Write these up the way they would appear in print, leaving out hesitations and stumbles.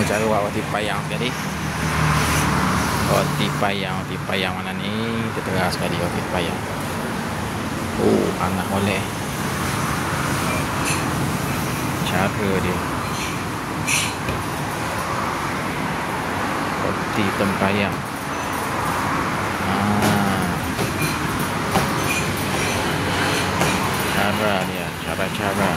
Ini cara buat roti payang sekali. Roti payang mana ni? Kita tengah sekali roti payang. Oh, panas boleh. Cara dia. Roti tempayang. Cara dia, cara-cara.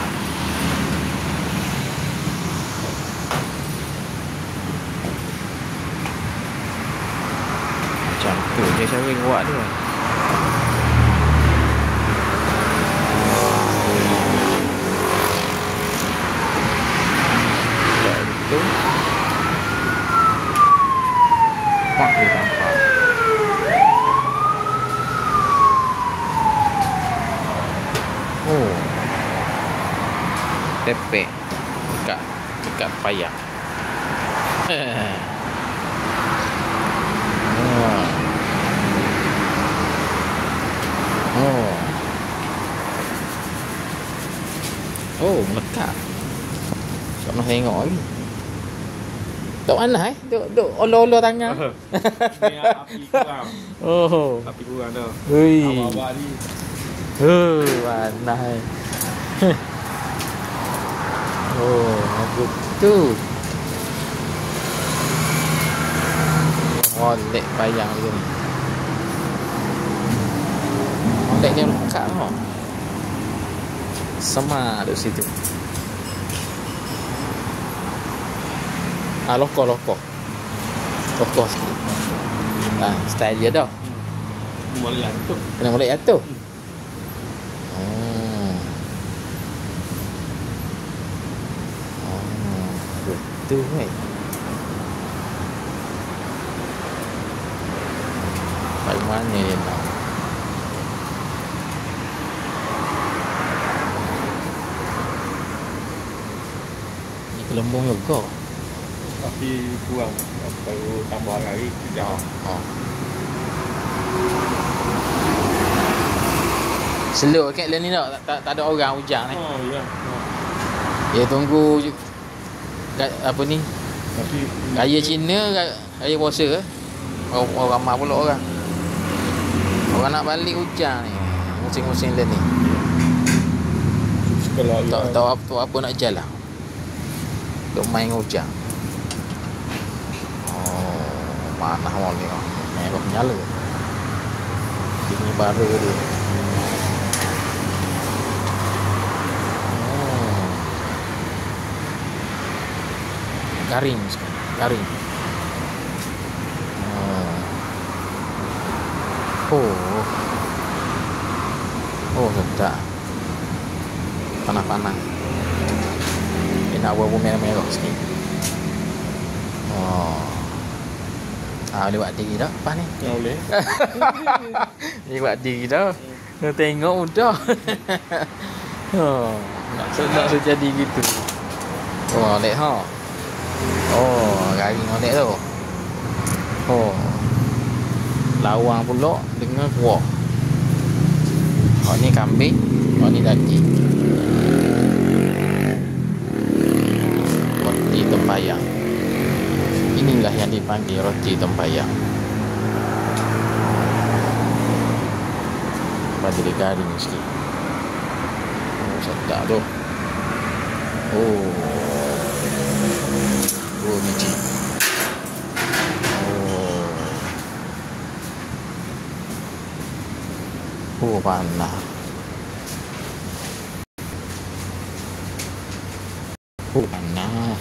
Macam tu je cara buat dia. Itu pak dia tampak. Oh, tepek dekat payang. Oh, melekat. Tak pernah tengok lagi. Duk mana Duk olo-olo tangan. Ni api kurang. Oh. Api kurang dah. Ui. Awak-awak ni. Panas. Oh, betul. Olek payang dia ni. Olek dia lekat tau. Sama duduk situ. Lokok sikit. Style dia dah. Boleh jatuh. Kena boleh jatuh. Betul kan. Pada mana dia nak? Ni kelembung juga. Tapi kurang. Baru tambah lagi sekejap. Selok kat ni tak ada orang hujan ni. Oh ya. Dia tunggu apa ni? Tapi Raya Cina, raya puasa ke? Orang ramai pula orang. Orang nak balik hujan ni. Musim-musim lain ni. Tak tahu apa nak jalan. Duk main hujan. Panas awal ni. Merah nyala. Ini baru dia. Garing sekali. Garing. Oh, sedap. Panas-panas. Dia nak buat merah-merah sikit. Boleh buat diri dah lepas ni. Ya boleh. Dia buat diri dah. Nak tengok mudah. Nak jadi gitu. Oleh ha. Garing oleh tu. Lawang pula dengan kuah. Ni kambing, ni daging. Roti tempayang. Inilah yang dipanggil roti tempayang. Bagi dia garing sikit. Sedap tu. Biji. Panas. Panas.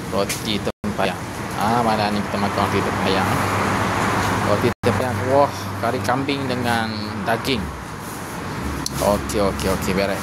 Roti tempayang. Mana ni kita makan roti tempayang. Roti tempayang. Wah, kari kambing dengan daging. Okey, beres.